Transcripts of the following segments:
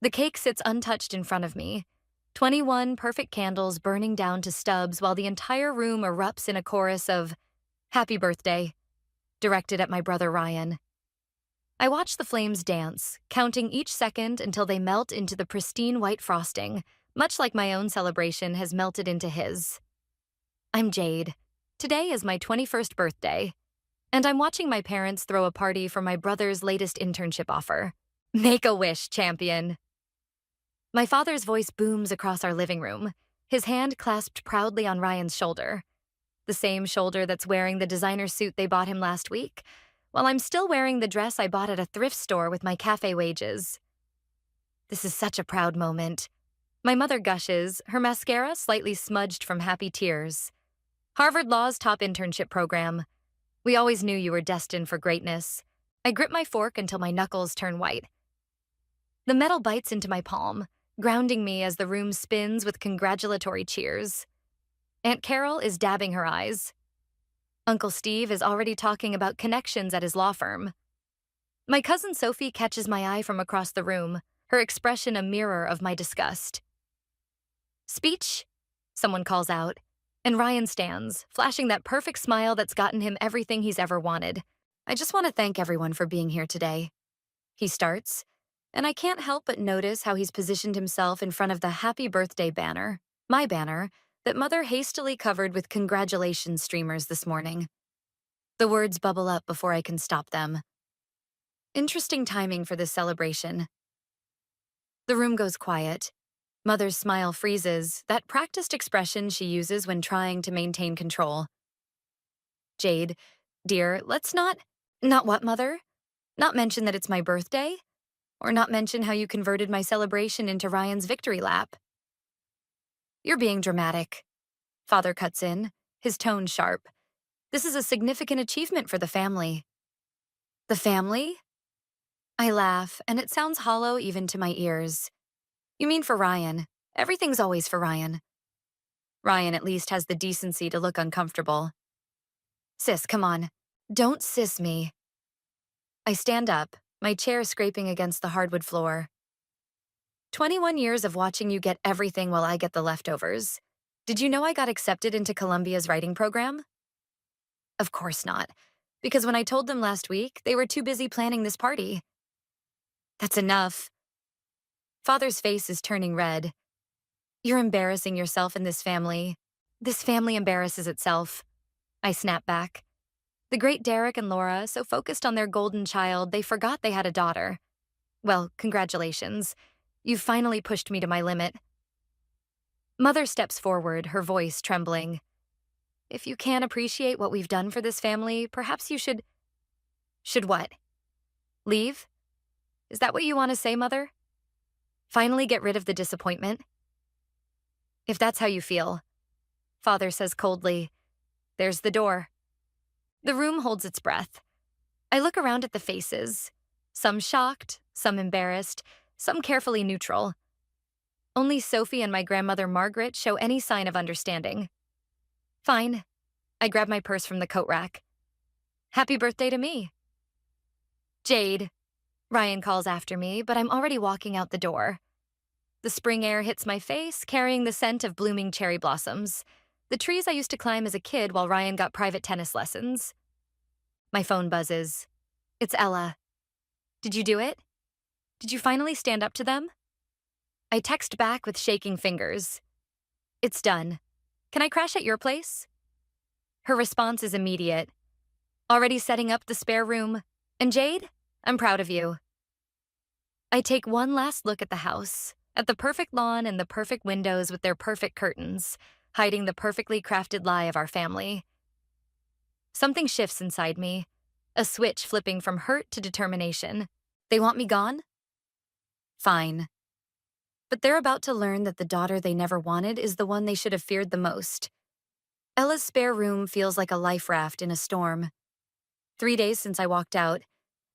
The cake sits untouched in front of me, 21 perfect candles burning down to stubs while the entire room erupts in a chorus of Happy Birthday, directed at my brother Ryan. I watch the flames dance, counting each second until they melt into the pristine white frosting, much like my own celebration has melted into his. I'm Jade. Today is my 21st birthday, and I'm watching my parents throw a party for my brother's latest internship offer. Make a wish, champion. My father's voice booms across our living room, his hand clasped proudly on Ryan's shoulder. The same shoulder that's wearing the designer suit they bought him last week, while I'm still wearing the dress I bought at a thrift store with my cafe wages. This is such a proud moment. My mother gushes, her mascara slightly smudged from happy tears. Harvard Law's top internship program. We always knew you were destined for greatness. I grip my fork until my knuckles turn white. The metal bites into my palm, grounding me as the room spins with congratulatory cheers. Aunt Carol is dabbing her eyes. Uncle Steve is already talking about connections at his law firm. My cousin Sophie catches my eye from across the room, her expression a mirror of my disgust. Speech? Someone calls out, and Ryan stands, flashing that perfect smile that's gotten him everything he's ever wanted. I just want to thank everyone for being here today. He starts, and I can't help but notice how he's positioned himself in front of the happy birthday banner, my banner, that Mother hastily covered with congratulations streamers this morning. The words bubble up before I can stop them. Interesting timing for this celebration. The room goes quiet. Mother's smile freezes, that practiced expression she uses when trying to maintain control. Jade, dear, let's not— Not what, Mother? Not mention that it's my birthday? Or not mention how you converted my celebration into Ryan's victory lap? You're being dramatic. Father cuts in, his tone sharp. This is a significant achievement for the family. The family? I laugh, and it sounds hollow even to my ears. You mean for Ryan. Everything's always for Ryan. Ryan at least has the decency to look uncomfortable. Sis, come on. Don't sis me. I stand up, my chair scraping against the hardwood floor. 21 years of watching you get everything while I get the leftovers. Did you know I got accepted into Columbia's writing program? Of course not, because when I told them last week, they were too busy planning this party. That's enough. Father's face is turning red. You're embarrassing yourself in this family. This family embarrasses itself. I snap back. The great Derek and Laura, so focused on their golden child, they forgot they had a daughter. Well, congratulations. You've finally pushed me to my limit. Mother steps forward, her voice trembling. If you can't appreciate what we've done for this family, perhaps you should— Should what? Leave? Is that what you want to say, Mother? Finally get rid of the disappointment? If that's how you feel. Father says coldly, there's the door. The room holds its breath. I look around at the faces. Some shocked, some embarrassed, some carefully neutral. Only Sophie and my grandmother Margaret show any sign of understanding. Fine. I grab my purse from the coat rack. Happy birthday to me. Jade. Ryan calls after me, but I'm already walking out the door. The spring air hits my face, carrying the scent of blooming cherry blossoms. The trees I used to climb as a kid while Ryan got private tennis lessons. My phone buzzes. It's Ella. Did you do it? Did you finally stand up to them? I text back with shaking fingers. It's done. Can I crash at your place? Her response is immediate. Already setting up the spare room. And Jade, I'm proud of you. I take one last look at the house, at the perfect lawn and the perfect windows with their perfect curtains, hiding the perfectly crafted lie of our family. Something shifts inside me, a switch flipping from hurt to determination. They want me gone? Fine. But they're about to learn that the daughter they never wanted is the one they should have feared the most. Ella's spare room feels like a life raft in a storm. 3 days since I walked out,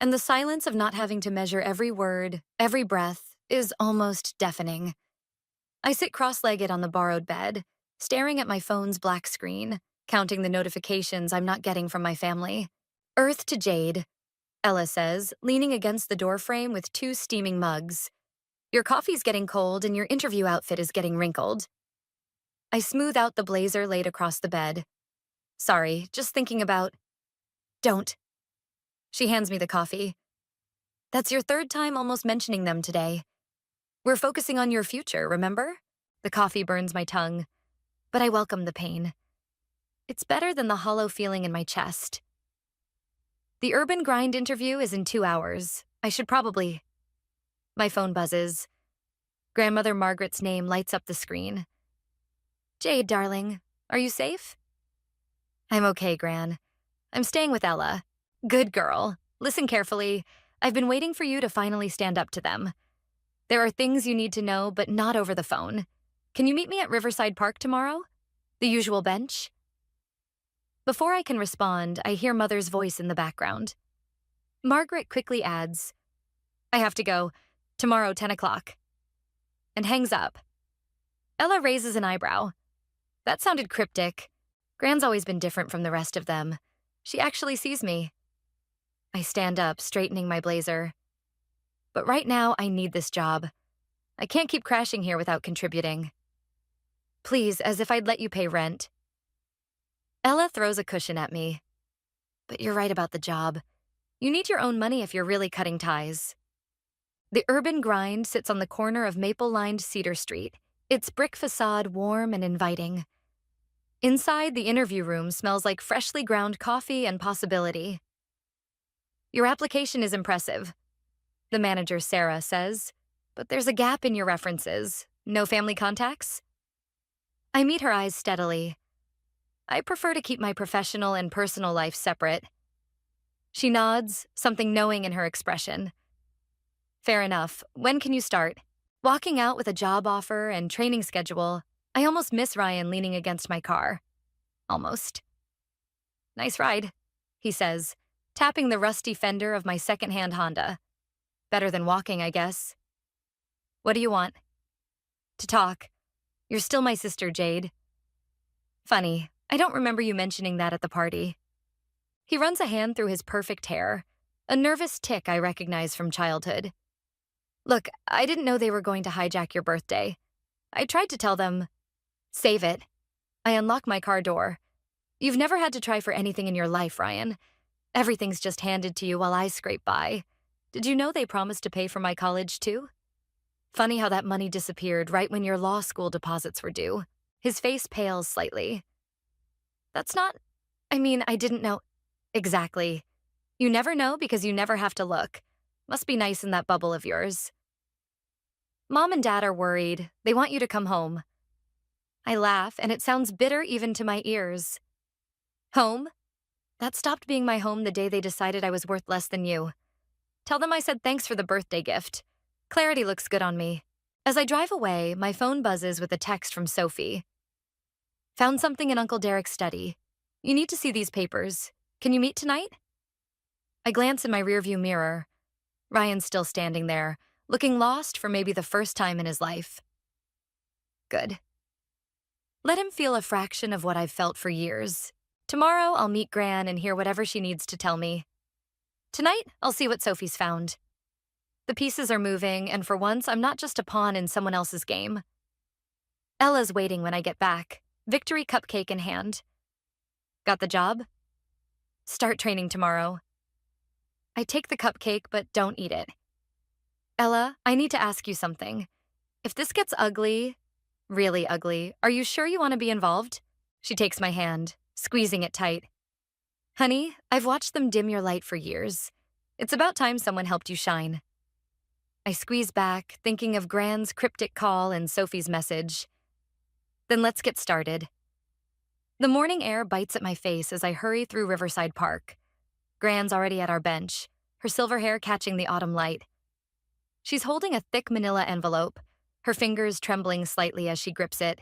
and the silence of not having to measure every word, every breath, is almost deafening. I sit cross-legged on the borrowed bed, staring at my phone's black screen, counting the notifications I'm not getting from my family. Earth to Jade, Ella says, leaning against the doorframe with 2 steaming mugs. Your coffee's getting cold and your interview outfit is getting wrinkled. I smooth out the blazer laid across the bed. Sorry, just thinking about. Don't. She hands me the coffee. That's your third time almost mentioning them today. We're focusing on your future, remember? The coffee burns my tongue, but I welcome the pain. It's better than the hollow feeling in my chest. The Urban Grind interview is in 2 hours. I should probably. My phone buzzes. Grandmother Margaret's name lights up the screen. Jade, darling, are you safe? I'm okay, Gran. I'm staying with Ella. Good girl. Listen carefully. I've been waiting for you to finally stand up to them. There are things you need to know, but not over the phone. Can you meet me at Riverside Park tomorrow? The usual bench? Before I can respond, I hear Mother's voice in the background. Margaret quickly adds, I have to go. Tomorrow, 10 o'clock. And hangs up. Ella raises an eyebrow. That sounded cryptic. Gran's always been different from the rest of them. She actually sees me. I stand up, straightening my blazer. But right now, I need this job. I can't keep crashing here without contributing. Please, as if I'd let you pay rent. Ella throws a cushion at me. But you're right about the job. You need your own money if you're really cutting ties. The Urban Grind sits on the corner of maple-lined Cedar Street, its brick facade warm and inviting. Inside, the interview room smells like freshly ground coffee and possibility. Your application is impressive, the manager, Sarah, says, but there's a gap in your references. No family contacts? I meet her eyes steadily. I prefer to keep my professional and personal life separate. She nods, something knowing in her expression. Fair enough. When can you start? Walking out with a job offer and training schedule, I almost miss Ryan leaning against my car. Almost. Nice ride, he says, tapping the rusty fender of my secondhand Honda. Better than walking, I guess. What do you want? To talk. You're still my sister, Jade. Funny, I don't remember you mentioning that at the party. He runs a hand through his perfect hair, a nervous tic I recognize from childhood. Look, I didn't know they were going to hijack your birthday. I tried to tell them, save it. I unlock my car door. You've never had to try for anything in your life, Ryan. Everything's just handed to you while I scrape by. Did you know they promised to pay for my college, too? Funny how that money disappeared right when your law school deposits were due. His face pales slightly. That's not... I didn't know... Exactly. You never know because you never have to look. Must be nice in that bubble of yours. Mom and Dad are worried. They want you to come home. I laugh, and it sounds bitter even to my ears. Home? That stopped being my home the day they decided I was worth less than you. Tell them I said thanks for the birthday gift. Clarity looks good on me. As I drive away, my phone buzzes with a text from Sophie. Found something in Uncle Derek's study. You need to see these papers. Can you meet tonight? I glance in my rearview mirror. Ryan's still standing there, looking lost for maybe the first time in his life. Good. Let him feel a fraction of what I've felt for years. Tomorrow, I'll meet Gran and hear whatever she needs to tell me. Tonight, I'll see what Sophie's found. The pieces are moving, and for once, I'm not just a pawn in someone else's game. Ella's waiting when I get back, victory cupcake in hand. Got the job? Start training tomorrow. I take the cupcake, but don't eat it. Ella, I need to ask you something. If this gets ugly, really ugly, are you sure you want to be involved? She takes my hand, squeezing it tight. Honey, I've watched them dim your light for years. It's about time someone helped you shine. I squeeze back, thinking of Gran's cryptic call and Sophie's message. Then let's get started. The morning air bites at my face as I hurry through Riverside Park. Gran's already at our bench, her silver hair catching the autumn light. She's holding a thick manila envelope, her fingers trembling slightly as she grips it.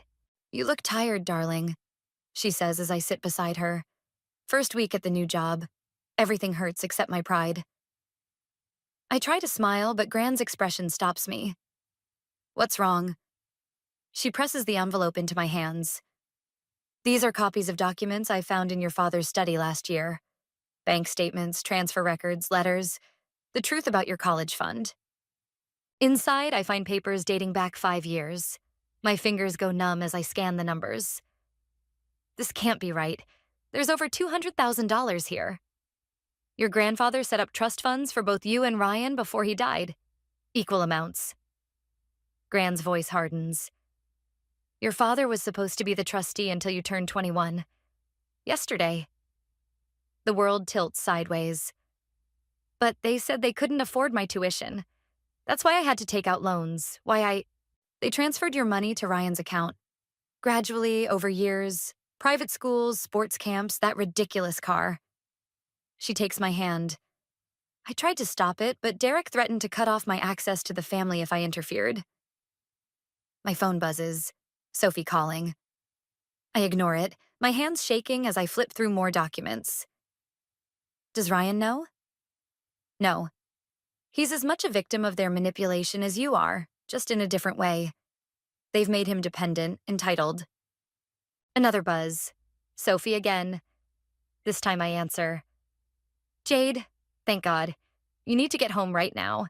You look tired, darling, she says as I sit beside her. First week at the new job. Everything hurts except my pride. I try to smile, but Gran's expression stops me. What's wrong? She presses the envelope into my hands. These are copies of documents I found in your father's study last year. Bank statements, transfer records, letters, the truth about your college fund. Inside, I find papers dating back 5 years. My fingers go numb as I scan the numbers. This can't be right. There's over $200,000 here. Your grandfather set up trust funds for both you and Ryan before he died. Equal amounts. Gran's voice hardens. Your father was supposed to be the trustee until you turned 21. Yesterday. The world tilts sideways. But they said they couldn't afford my tuition. That's why I had to take out loans. They transferred your money to Ryan's account. Gradually, over years, private schools, sports camps, that ridiculous car. She takes my hand. I tried to stop it, but Derek threatened to cut off my access to the family if I interfered. My phone buzzes. Sophie calling. I ignore it, my hands shaking as I flip through more documents. Does Ryan know? No. He's as much a victim of their manipulation as you are, just in a different way. They've made him dependent, entitled. Another buzz. Sophie again. This time I answer. Jade, thank God. You need to get home right now.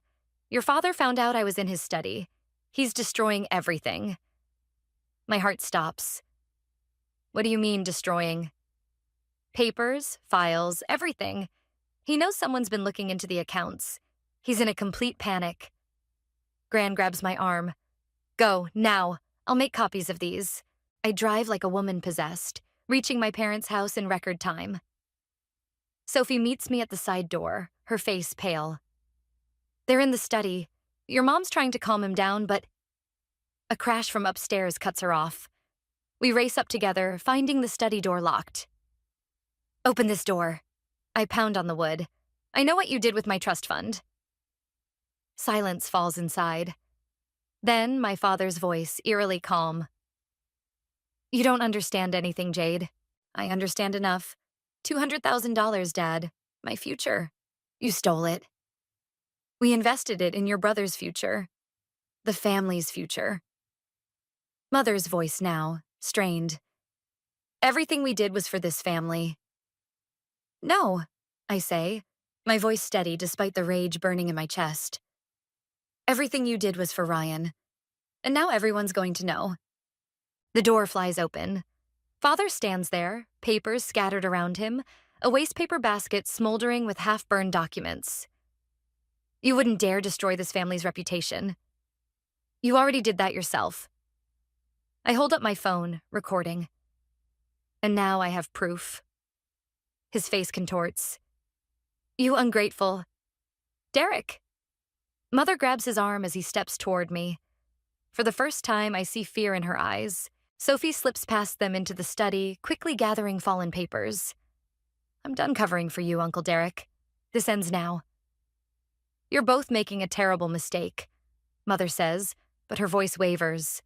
Your father found out I was in his study. He's destroying everything. My heart stops. What do you mean, destroying? Papers, files, everything. He knows someone's been looking into the accounts. He's in a complete panic. Gran grabs my arm. Go, now. I'll make copies of these. I drive like a woman possessed, reaching my parents' house in record time. Sophie meets me at the side door, her face pale. They're in the study. Your mom's trying to calm him down, but a crash from upstairs cuts her off. We race up together, finding the study door locked. Open this door. I pound on the wood. I know what you did with my trust fund. Silence falls inside. Then my father's voice, eerily calm. You don't understand anything, Jade. I understand enough. $200,000, Dad. My future. You stole it. We invested it in your brother's future. The family's future. Mother's voice now, strained. Everything we did was for this family. No, I say, my voice steady despite the rage burning in my chest. Everything you did was for Ryan. And now everyone's going to know. The door flies open. Father stands there, papers scattered around him, a wastepaper basket smoldering with half-burned documents. You wouldn't dare destroy this family's reputation. You already did that yourself. I hold up my phone, recording. And now I have proof. His face contorts. You ungrateful. Derek! Mother grabs his arm as he steps toward me. For the first time, I see fear in her eyes. Sophie slips past them into the study, quickly gathering fallen papers. I'm done covering for you, Uncle Derek. This ends now. You're both making a terrible mistake, Mother says, but her voice wavers.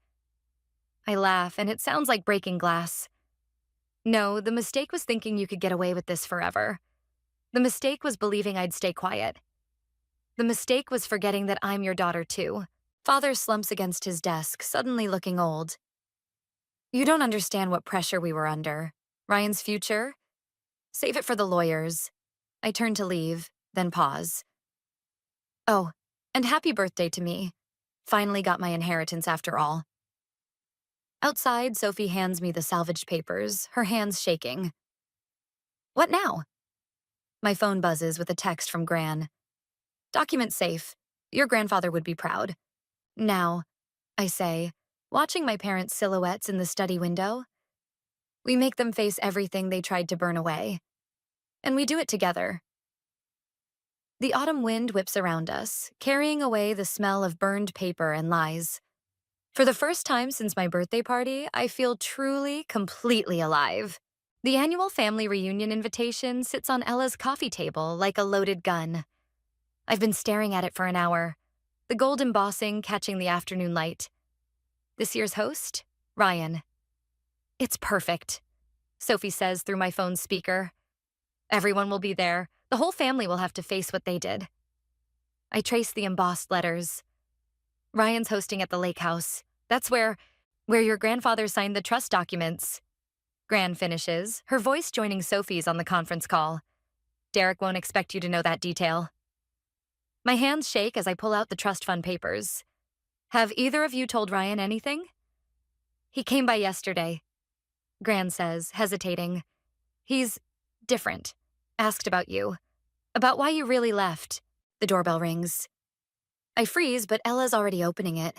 I laugh, and it sounds like breaking glass. No, the mistake was thinking you could get away with this forever. The mistake was believing I'd stay quiet. The mistake was forgetting that I'm your daughter, too. Father slumps against his desk, suddenly looking old. You don't understand what pressure we were under. Ryan's future? Save it for the lawyers. I turn to leave, then pause. Oh, and happy birthday to me. Finally got my inheritance after all. Outside, Sophie hands me the salvaged papers, her hands shaking. What now? My phone buzzes with a text from Gran. Document safe. Your grandfather would be proud. Now, I say, watching my parents' silhouettes in the study window. We make them face everything they tried to burn away. And we do it together. The autumn wind whips around us, carrying away the smell of burned paper and lies. For the first time since my birthday party, I feel truly, completely alive. The annual family reunion invitation sits on Ella's coffee table like a loaded gun. I've been staring at it for an hour, the gold embossing catching the afternoon light. This year's host? Ryan. It's perfect, Sophie says through my phone's speaker. Everyone will be there. The whole family will have to face what they did. I trace the embossed letters. Ryan's hosting at the lake house. That's where your grandfather signed the trust documents. Gran finishes, her voice joining Sophie's on the conference call. Derek won't expect you to know that detail. My hands shake as I pull out the trust fund papers. Have either of you told Ryan anything? He came by yesterday, Gran says, hesitating. He's different. Asked about you. About why you really left. The doorbell rings. I freeze, but Ella's already opening it.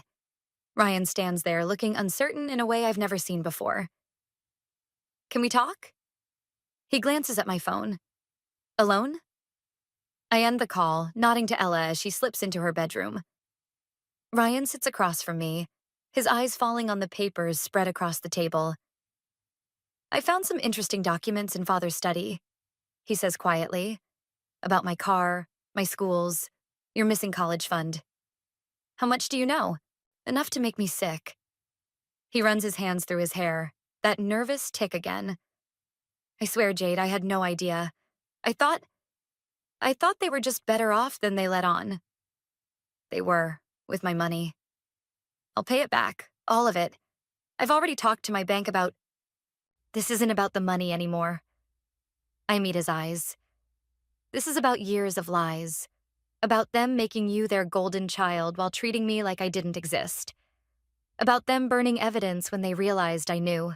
Ryan stands there, looking uncertain in a way I've never seen before. Can we talk? He glances at my phone. Alone? I end the call, nodding to Ella as she slips into her bedroom. Ryan sits across from me, his eyes falling on the papers spread across the table. I found some interesting documents in Father's study, he says quietly. About my car, my schools, your missing college fund. How much do you know? Enough to make me sick. He runs his hands through his hair, that nervous tick again. I swear, Jade, I had no idea. I thought they were just better off than they let on. They were, with my money. I'll pay it back, all of it. I've already talked to my bank about... This isn't about the money anymore. I meet his eyes. This is about years of lies. About them making you their golden child while treating me like I didn't exist. About them burning evidence when they realized I knew.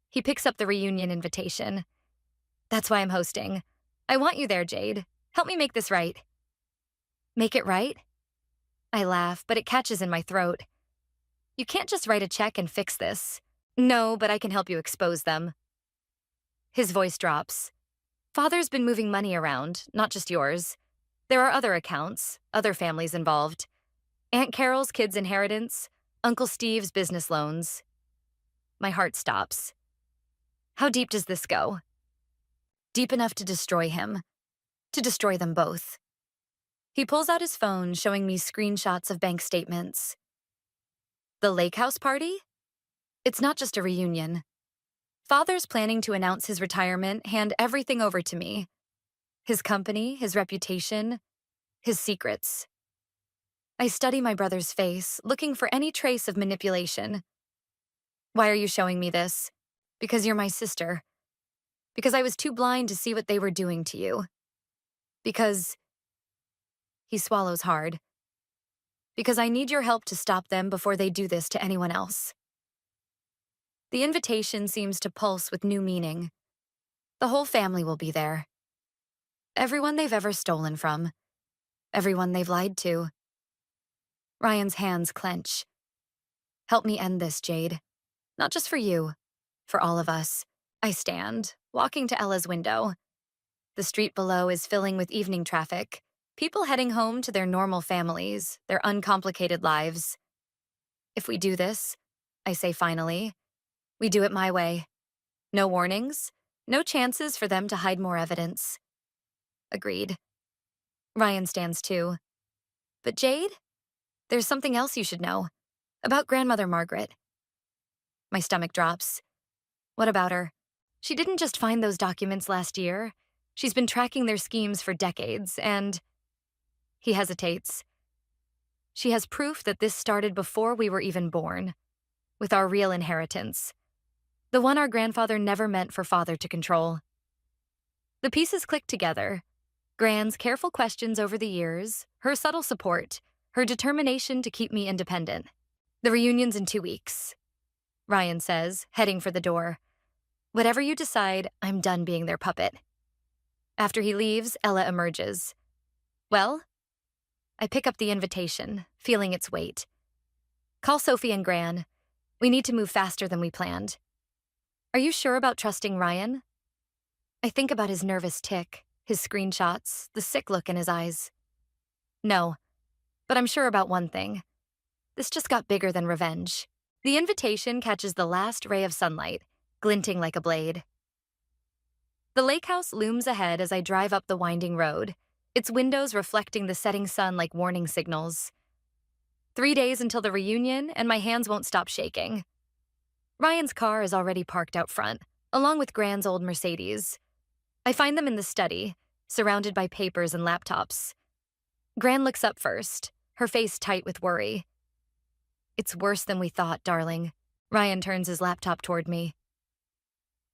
He picks up the reunion invitation. That's why I'm hosting. I want you there, Jade. Help me make this right. Make it right? I laugh, but it catches in my throat. You can't just write a check and fix this. No, but I can help you expose them. His voice drops. Father's been moving money around, not just yours. There are other accounts, other families involved. Aunt Carol's kids' inheritance, Uncle Steve's business loans. My heart stops. How deep does this go? Deep enough to destroy him. To destroy them both. He pulls out his phone, showing me screenshots of bank statements. The lake house party? It's not just a reunion. Father's planning to announce his retirement, hand everything over to me. His company, his reputation, his secrets. I study my brother's face, looking for any trace of manipulation. Why are you showing me this? Because you're my sister. Because I was too blind to see what they were doing to you. Because... He swallows hard. Because I need your help to stop them before they do this to anyone else. The invitation seems to pulse with new meaning. The whole family will be there. Everyone they've ever stolen from. Everyone they've lied to. Ryan's hands clench. Help me end this, Jade. Not just for you. For all of us. I stand, walking to Ella's window. The street below is filling with evening traffic. People heading home to their normal families, their uncomplicated lives. If we do this, I say finally, we do it my way. No warnings, no chances for them to hide more evidence. Agreed. Ryan stands too. But Jade, there's something else you should know. About Grandmother Margaret. My stomach drops. What about her? She didn't just find those documents last year. She's been tracking their schemes for decades, and... He hesitates. She has proof that this started before we were even born. With our real inheritance. The one our grandfather never meant for Father to control. The pieces click together. Gran's careful questions over the years, her subtle support, her determination to keep me independent. The reunion's in 2 weeks, Ryan says, heading for the door. Whatever you decide, I'm done being their puppet. After he leaves, Ella emerges. Well? I pick up the invitation, feeling its weight. Call Sophie and Gran. We need to move faster than we planned. Are you sure about trusting Ryan? I think about his nervous tick, his screenshots, the sick look in his eyes. No, but I'm sure about one thing. This just got bigger than revenge. The invitation catches the last ray of sunlight, glinting like a blade. The lake house looms ahead as I drive up the winding road, its windows reflecting the setting sun like warning signals. 3 days until the reunion, and my hands won't stop shaking. Ryan's car is already parked out front, along with Gran's old Mercedes. I find them in the study, surrounded by papers and laptops. Gran looks up first, her face tight with worry. It's worse than we thought, darling. Ryan turns his laptop toward me.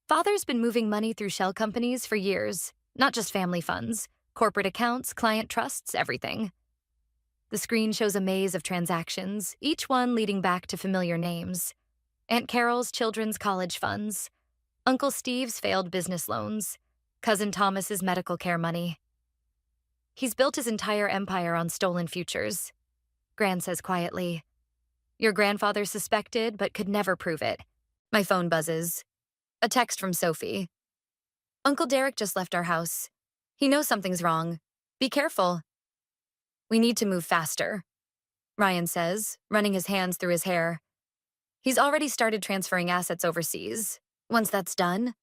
Father's been moving money through shell companies for years, not just family funds, Corporate accounts, client trusts, everything. The screen shows a maze of transactions, each one leading back to familiar names. Aunt Carol's children's college funds, Uncle Steve's failed business loans, Cousin Thomas's medical care money. He's built his entire empire on stolen futures, Gran says quietly. Your grandfather suspected but could never prove it. My phone buzzes. A text from Sophie. Uncle Derek just left our house. He knows something's wrong. Be careful. We need to move faster, Ryan says, running his hands through his hair. He's already started transferring assets overseas. Once that's done,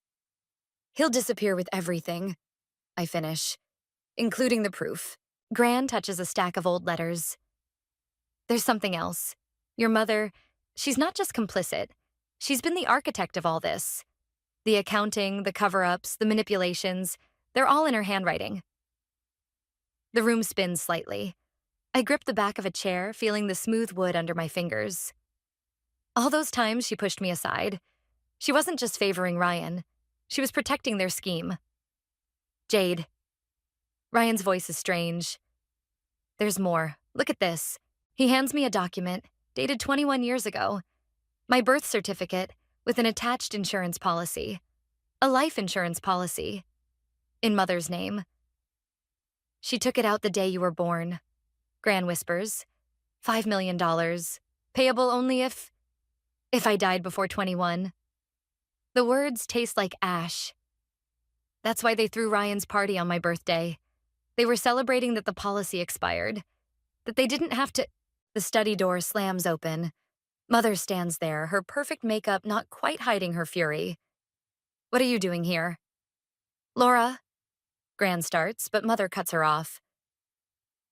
he'll disappear with everything. I finish, including the proof. Gran touches a stack of old letters. There's something else. Your mother, she's not just complicit. She's been the architect of all this. The accounting, the cover-ups, the manipulations, they're all in her handwriting. The room spins slightly. I grip the back of a chair, feeling the smooth wood under my fingers. All those times she pushed me aside. She wasn't just favoring Ryan. She was protecting their scheme. Jade. Ryan's voice is strange. There's more. Look at this. He hands me a document, dated 21 years ago. My birth certificate, with an attached insurance policy. A life insurance policy. In Mother's name. She took it out the day you were born. Gran whispers. $5 million. Payable only if I died before 21. The words taste like ash. That's why they threw Ryan's party on my birthday. They were celebrating that the policy expired. That they didn't have to. The study door slams open. Mother stands there, her perfect makeup not quite hiding her fury. What are you doing here? Laura. Gran starts, but Mother cuts her off.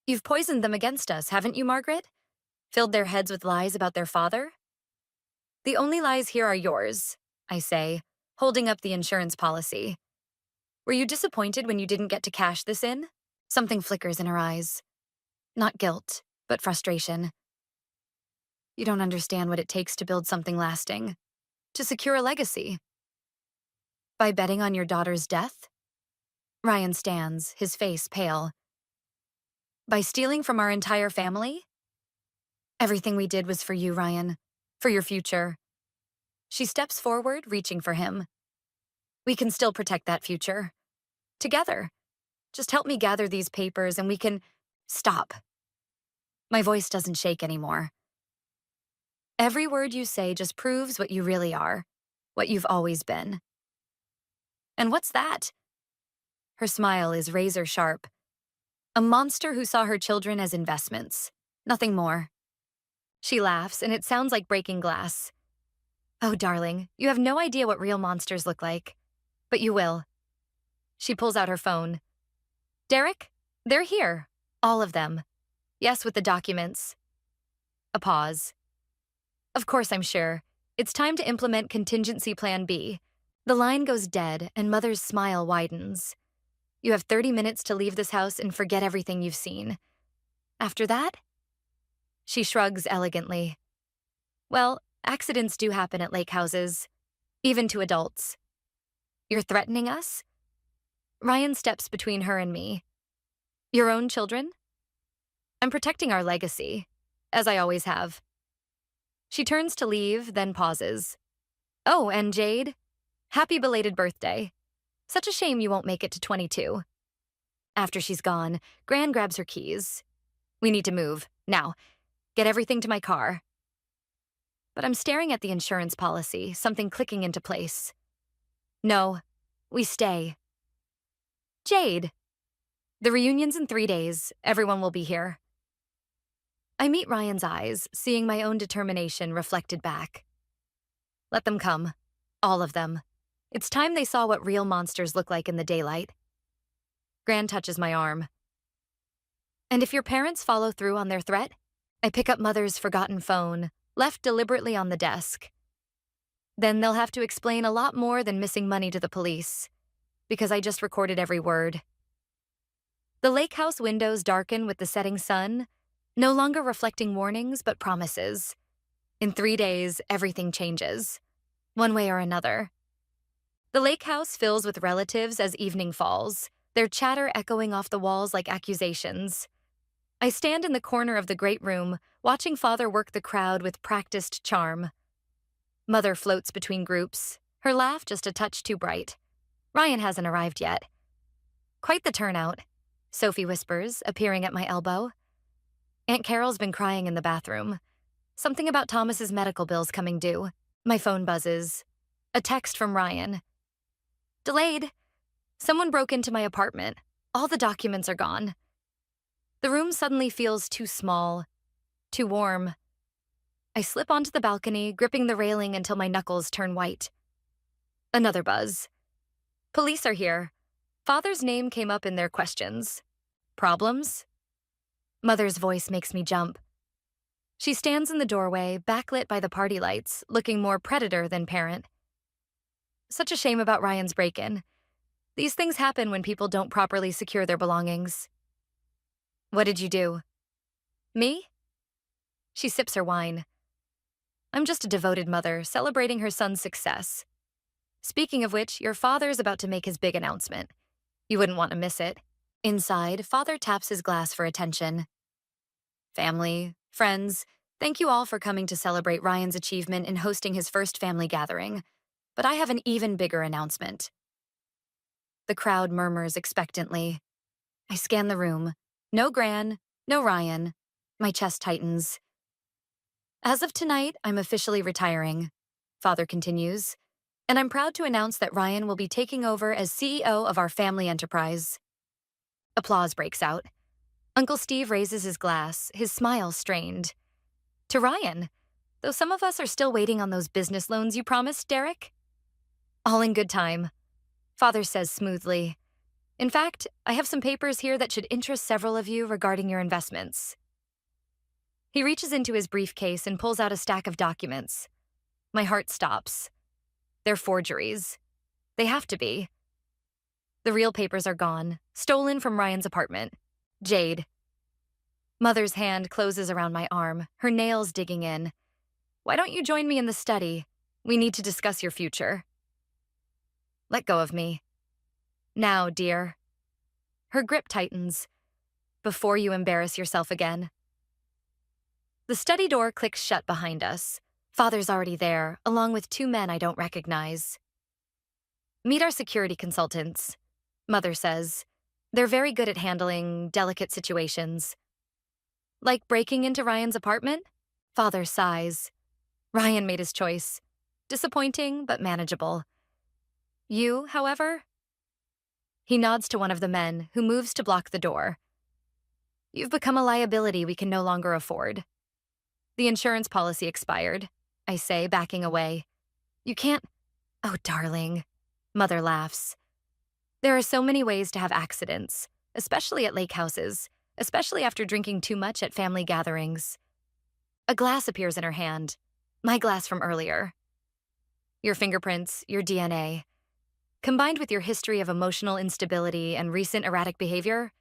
You've poisoned them against us, haven't you, Margaret? Filled their heads with lies about their father? The only lies here are yours, I say, holding up the insurance policy. Were you disappointed when you didn't get to cash this in? Something flickers in her eyes. Not guilt, but frustration. You don't understand what it takes to build something lasting. To secure a legacy. By betting on your daughter's death? Ryan stands, his face pale. By stealing from our entire family? Everything we did was for you, Ryan. For your future. She steps forward, reaching for him. We can still protect that future. Together. Just help me gather these papers and we can... Stop. My voice doesn't shake anymore. Every word you say just proves what you really are. What you've always been. And what's that? Her smile is razor sharp. A monster who saw her children as investments. Nothing more. She laughs, and it sounds like breaking glass. Oh, darling, you have no idea what real monsters look like. But you will. She pulls out her phone. Derek, they're here. All of them. Yes, with the documents. A pause. Of course, I'm sure. It's time to implement contingency plan B. The line goes dead, and Mother's smile widens. You have 30 minutes to leave this house and forget everything you've seen. After that? She shrugs elegantly. Well, accidents do happen at lake houses, even to adults. You're threatening us? Ryan steps between her and me. Your own children? I'm protecting our legacy, as I always have. She turns to leave, then pauses. Oh, and Jade? Happy belated birthday. Such a shame you won't make it to 22. After she's gone, Gran grabs her keys. We need to move, now. Get everything to my car. But I'm staring at the insurance policy, something clicking into place. No, we stay. Jade. The reunion's in 3 days. Everyone will be here. I meet Ryan's eyes, seeing my own determination reflected back. Let them come. All of them. It's time they saw what real monsters look like in the daylight. Gran touches my arm. And if your parents follow through on their threat, I pick up Mother's forgotten phone, left deliberately on the desk. Then they'll have to explain a lot more than missing money to the police, because I just recorded every word. The lake house windows darken with the setting sun, no longer reflecting warnings but promises. In 3 days, everything changes, one way or another. The lake house fills with relatives as evening falls, their chatter echoing off the walls like accusations. I stand in the corner of the great room, watching Father work the crowd with practiced charm. Mother floats between groups, her laugh just a touch too bright. Ryan hasn't arrived yet. Quite the turnout, Sophie whispers, appearing at my elbow. Aunt Carol's been crying in the bathroom. Something about Thomas's medical bills coming due. My phone buzzes. A text from Ryan. Delayed. Someone broke into my apartment. All the documents are gone. The room suddenly feels too small, too warm. I slip onto the balcony, gripping the railing until my knuckles turn white. Another buzz. Police are here. Father's name came up in their questions. Problems? Mother's voice makes me jump. She stands in the doorway, backlit by the party lights, looking more predator than parent. Such a shame about Ryan's break-in. These things happen when people don't properly secure their belongings. What did you do? Me? She sips her wine. I'm just a devoted mother, celebrating her son's success. Speaking of which, your father's about to make his big announcement. You wouldn't want to miss it. Inside, Father taps his glass for attention. Family, friends, thank you all for coming to celebrate Ryan's achievement in hosting his first family gathering. But I have an even bigger announcement. The crowd murmurs expectantly. I scan the room. No Gran, no Ryan. My chest tightens. As of tonight, I'm officially retiring, Father continues, and I'm proud to announce that Ryan will be taking over as CEO of our family enterprise. Applause breaks out. Uncle Steve raises his glass, his smile strained. To Ryan, though some of us are still waiting on those business loans you promised, Derek? All in good time, Father says smoothly. In fact, I have some papers here that should interest several of you regarding your investments. He reaches into his briefcase and pulls out a stack of documents. My heart stops. They're forgeries. They have to be. The real papers are gone, stolen from Ryan's apartment. Jade. Mother's hand closes around my arm, her nails digging in. Why don't you join me in the study? We need to discuss your future. Let go of me. Now, dear. Her grip tightens. Before you embarrass yourself again. The study door clicks shut behind us. Father's already there, along with two men I don't recognize. Meet our security consultants, Mother says. They're very good at handling delicate situations. Like breaking into Ryan's apartment? Father sighs. Ryan made his choice. Disappointing, but manageable. You, however? He nods to one of the men, who moves to block the door. You've become a liability we can no longer afford. The insurance policy expired, I say, backing away. You can't... Oh, darling. Mother laughs. There are so many ways to have accidents, especially at lake houses, especially after drinking too much at family gatherings. A glass appears in her hand. My glass from earlier. Your fingerprints, your DNA. Combined with your history of emotional instability and recent erratic behavior,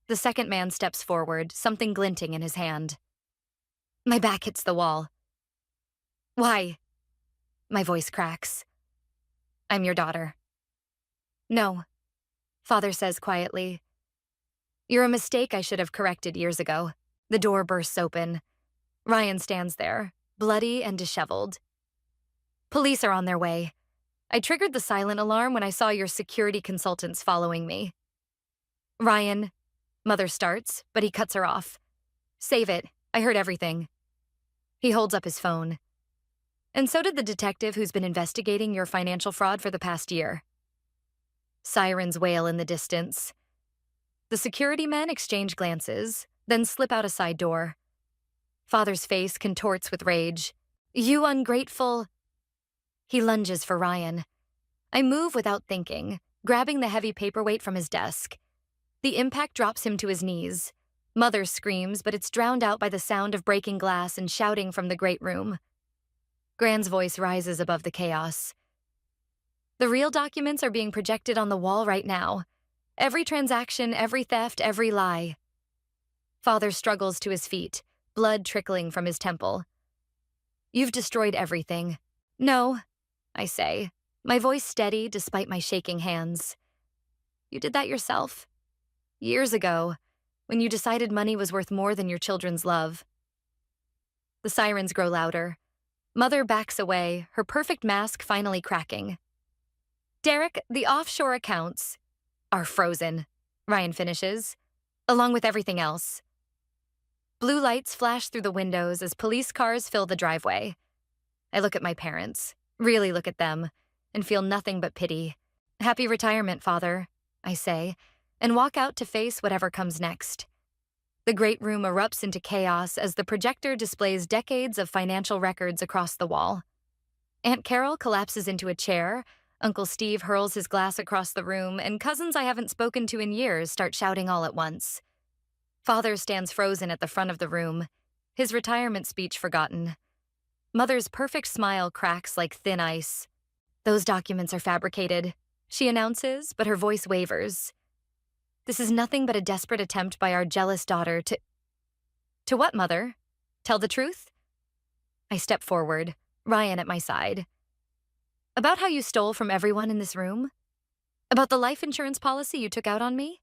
the second man steps forward, something glinting in his hand. My back hits the wall. Why? My voice cracks. I'm your daughter. No, Father says quietly. You're a mistake I should have corrected years ago. The door bursts open. Ryan stands there, bloody and disheveled. Police are on their way. I triggered the silent alarm when I saw your security consultants following me. Ryan, Mother starts, but he cuts her off. Save it. I heard everything. He holds up his phone. And so did the detective who's been investigating your financial fraud for the past year. Sirens wail in the distance. The security men exchange glances, then slip out a side door. Father's face contorts with rage. You ungrateful... He lunges for Ryan. I move without thinking, grabbing the heavy paperweight from his desk. The impact drops him to his knees. Mother screams, but it's drowned out by the sound of breaking glass and shouting from the great room. Gran's voice rises above the chaos. The real documents are being projected on the wall right now. Every transaction, every theft, every lie. Father struggles to his feet, blood trickling from his temple. You've destroyed everything. No, I say, my voice steady despite my shaking hands. You did that yourself. Years ago, when you decided money was worth more than your children's love. The sirens grow louder. Mother backs away, her perfect mask finally cracking. Derek, the offshore accounts are frozen, Ryan finishes, along with everything else. Blue lights flash through the windows as police cars fill the driveway. I look at my parents, really look at them, and feel nothing but pity. Happy retirement, Father, I say, and walk out to face whatever comes next. The great room erupts into chaos as the projector displays decades of financial records across the wall. Aunt Carol collapses into a chair, Uncle Steve hurls his glass across the room, and cousins I haven't spoken to in years start shouting all at once. Father stands frozen at the front of the room, his retirement speech forgotten. Mother's perfect smile cracks like thin ice. Those documents are fabricated, she announces, but her voice wavers. This is nothing but a desperate attempt by our jealous daughter to— To what, Mother? Tell the truth? I step forward, Ryan at my side. About how you stole from everyone in this room? About the life insurance policy you took out on me?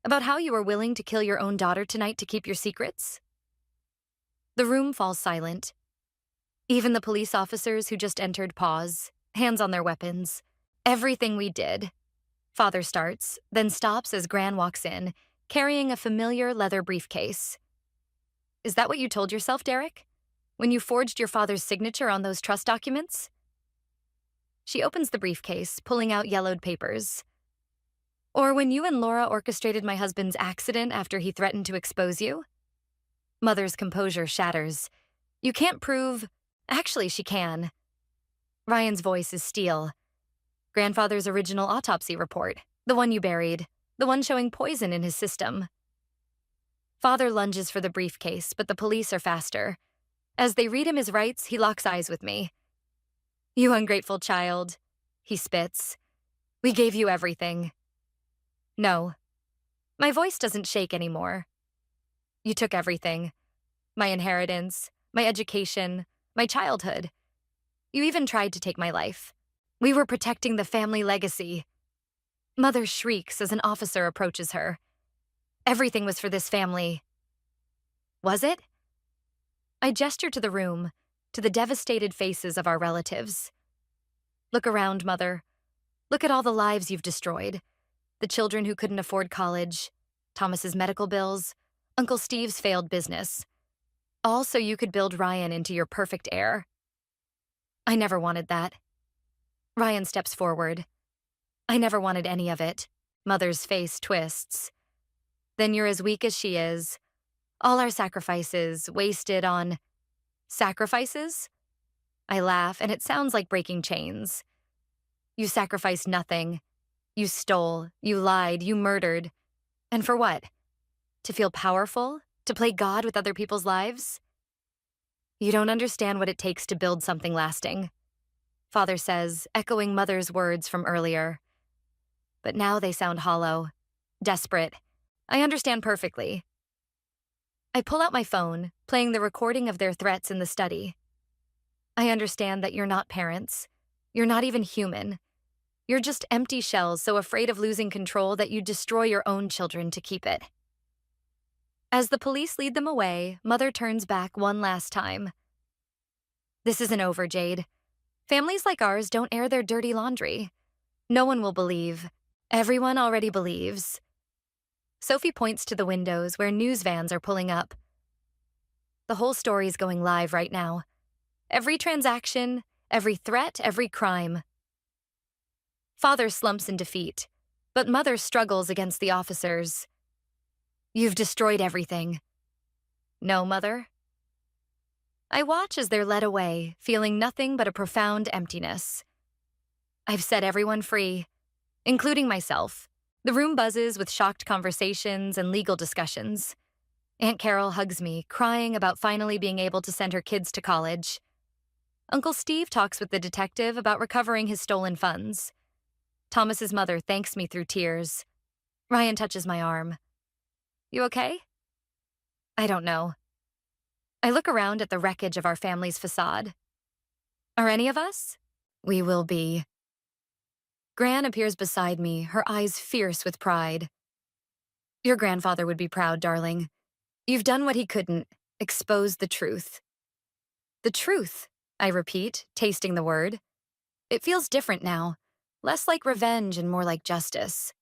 About how you were willing to kill your own daughter tonight to keep your secrets? The room falls silent. Even the police officers who just entered pause, hands on their weapons. Everything we did. Father starts, then stops as Gran walks in, carrying a familiar leather briefcase. Is that what you told yourself, Derek? When you forged your father's signature on those trust documents? She opens the briefcase, pulling out yellowed papers. Or when you and Laura orchestrated my husband's accident after he threatened to expose you? Mother's composure shatters. You can't prove— Actually, she can. Ryan's voice is steel. Grandfather's original autopsy report, the one you buried, the one showing poison in his system. Father lunges for the briefcase, but the police are faster. As they read him his rights, he locks eyes with me. You ungrateful child, he spits. We gave you everything. No. My voice doesn't shake anymore. You took everything. My inheritance, my education, my childhood. You even tried to take my life. We were protecting the family legacy. Mother shrieks as an officer approaches her. Everything was for this family. Was it? I gesture to the room, to the devastated faces of our relatives. Look around, Mother. Look at all the lives you've destroyed. The children who couldn't afford college, Thomas's medical bills, Uncle Steve's failed business. All so you could build Ryan into your perfect heir. I never wanted that. Ryan steps forward. I never wanted any of it. Mother's face twists. Then you're as weak as she is. All our sacrifices wasted on— Sacrifices? I laugh, and it sounds like breaking chains. You sacrificed nothing. You stole, you lied, you murdered. And for what? To feel powerful? To play God with other people's lives? You don't understand what it takes to build something lasting, Father says, echoing Mother's words from earlier. But now they sound hollow, desperate. I understand perfectly. I pull out my phone, playing the recording of their threats in the study. I understand that you're not parents. You're not even human. You're just empty shells so afraid of losing control that you destroy your own children to keep it. As the police lead them away, Mother turns back one last time. This isn't over, Jade. Families like ours don't air their dirty laundry. No one will believe. Everyone already believes. Sophie points to the windows where news vans are pulling up. The whole story's going live right now. Every transaction, every threat, every crime. Father slumps in defeat, but Mother struggles against the officers. You've destroyed everything. No, Mother. I watch as they're led away, feeling nothing but a profound emptiness. I've set everyone free, including myself. The room buzzes with shocked conversations and legal discussions. Aunt Carol hugs me, crying about finally being able to send her kids to college. Uncle Steve talks with the detective about recovering his stolen funds. Thomas's mother thanks me through tears. Ryan touches my arm. You okay? I don't know. I look around at the wreckage of our family's facade. Are any of us? We will be. Gran appears beside me, her eyes fierce with pride. Your grandfather would be proud, darling. You've done what he couldn't, exposed the truth. The truth, I repeat, tasting the word. It feels different now, less like revenge and more like justice.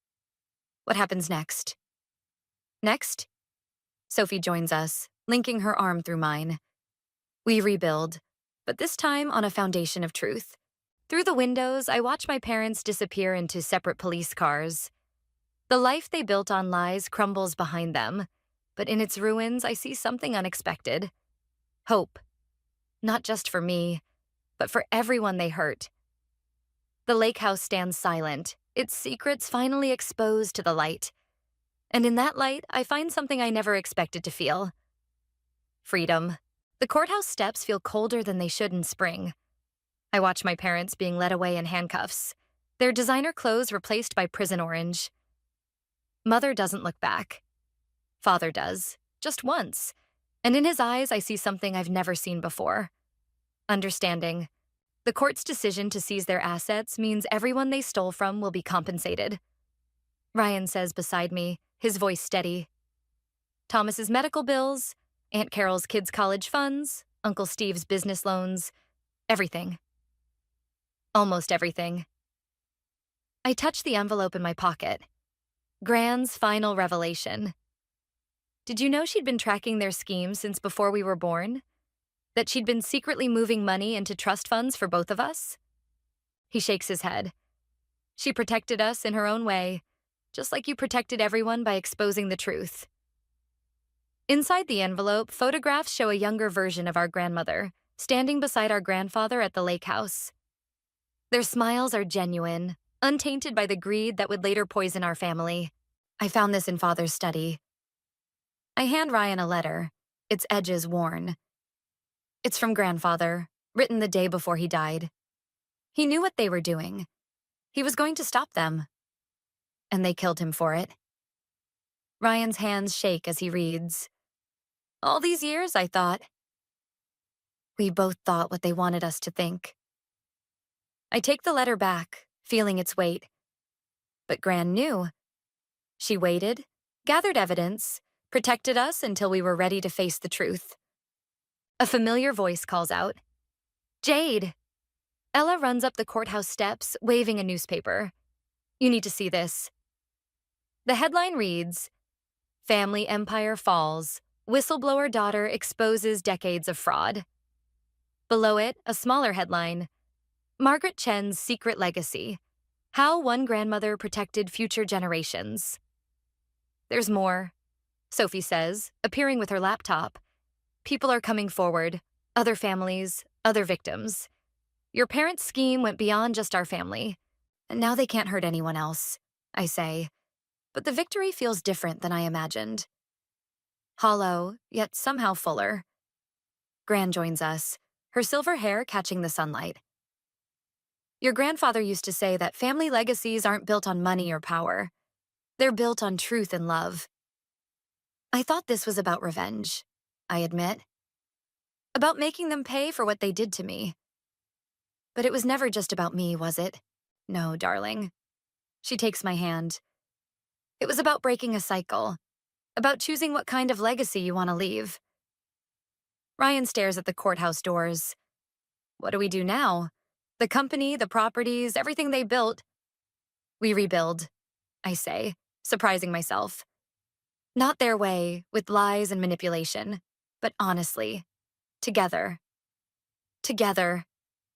What happens next? Next? Sophie joins us, linking her arm through mine. We rebuild, but this time on a foundation of truth. Through the windows, I watch my parents disappear into separate police cars. The life they built on lies crumbles behind them, but in its ruins, I see something unexpected. Hope. Not just for me, but for everyone they hurt. The lake house stands silent, its secrets finally exposed to the light. And in that light, I find something I never expected to feel. Freedom. The courthouse steps feel colder than they should in spring. I watch my parents being led away in handcuffs, their designer clothes replaced by prison orange. Mother doesn't look back. Father does, just once, and in his eyes I see something I've never seen before. Understanding. The court's decision to seize their assets means everyone they stole from will be compensated. Ryan says beside me, his voice steady. Thomas's medical bills, Aunt Carol's kids' college funds, Uncle Steve's business loans, everything. Almost everything. I touch the envelope in my pocket. Gran's final revelation. Did you know she'd been tracking their scheme since before we were born? That she'd been secretly moving money into trust funds for both of us? He shakes his head. She protected us in her own way, just like you protected everyone by exposing the truth. Inside the envelope, photographs show a younger version of our grandmother, standing beside our grandfather at the lake house. Their smiles are genuine, untainted by the greed that would later poison our family. I found this in Father's study. I hand Ryan a letter, its edges worn. It's from Grandfather, written the day before he died. He knew what they were doing. He was going to stop them. And they killed him for it. Ryan's hands shake as he reads. All these years, I thought. We both thought what they wanted us to think. I take the letter back, feeling its weight. But Gran knew. She waited, gathered evidence, protected us until we were ready to face the truth. A familiar voice calls out, Jade! Ella runs up the courthouse steps, waving a newspaper. You need to see this. The headline reads, Family Empire Falls. Whistleblower Daughter Exposes Decades of Fraud. Below it, a smaller headline, Margaret Chen's Secret Legacy. How One Grandmother Protected Future Generations. There's more, Sophie says, appearing with her laptop. People are coming forward, other families, other victims. Your parents' scheme went beyond just our family, and now they can't hurt anyone else, I say. But the victory feels different than I imagined. Hollow, yet somehow fuller. Gran joins us, her silver hair catching the sunlight. Your grandfather used to say that family legacies aren't built on money or power. They're built on truth and love. I thought this was about revenge, I admit. About making them pay for what they did to me. But it was never just about me, was it? No, darling. She takes my hand. It was about breaking a cycle. About choosing what kind of legacy you want to leave. Ryan stares at the courthouse doors. What do we do now? The company, the properties, everything they built. We rebuild, I say, surprising myself. Not their way, with lies and manipulation, but honestly, together. Together,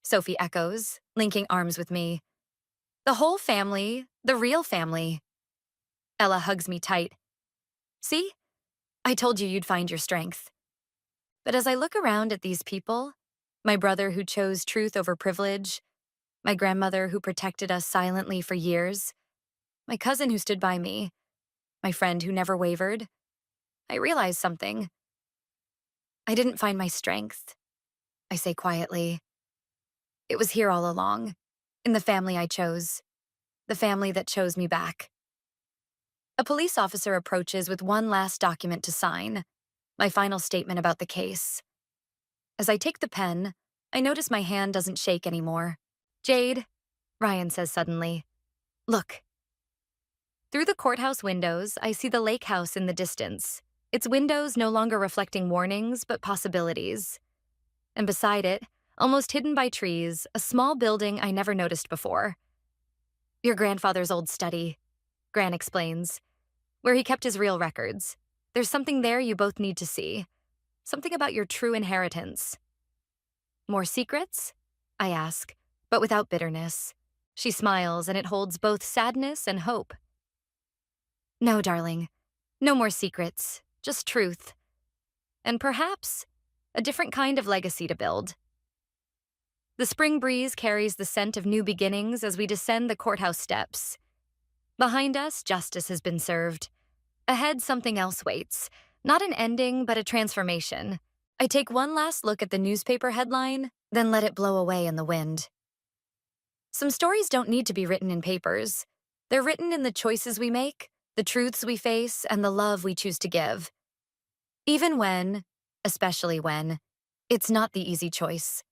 Sophie echoes, linking arms with me. The whole family, the real family. Ella hugs me tight. See? I told you you'd find your strength. But as I look around at these people, my brother who chose truth over privilege, my grandmother who protected us silently for years, my cousin who stood by me, my friend who never wavered, I realize something. I didn't find my strength, I say quietly. It was here all along, in the family I chose, the family that chose me back. A police officer approaches with one last document to sign, my final statement about the case. As I take the pen, I notice my hand doesn't shake anymore. Jade, Ryan says suddenly, Look. Through the courthouse windows, I see the lake house in the distance, its windows no longer reflecting warnings but possibilities. And beside it, almost hidden by trees, a small building I never noticed before. Your grandfather's old study, Gran explains, where he kept his real records. There's something there you both need to see. Something about your true inheritance. More secrets? I ask, but without bitterness. She smiles, and it holds both sadness and hope. No, darling. No more secrets. Just truth. And perhaps a different kind of legacy to build. The spring breeze carries the scent of new beginnings as we descend the courthouse steps. Behind us, justice has been served. Ahead, something else waits. Not an ending, but a transformation. I take one last look at the newspaper headline, then let it blow away in the wind. Some stories don't need to be written in papers. They're written in the choices we make, the truths we face, and the love we choose to give. Even when, especially when, it's not the easy choice.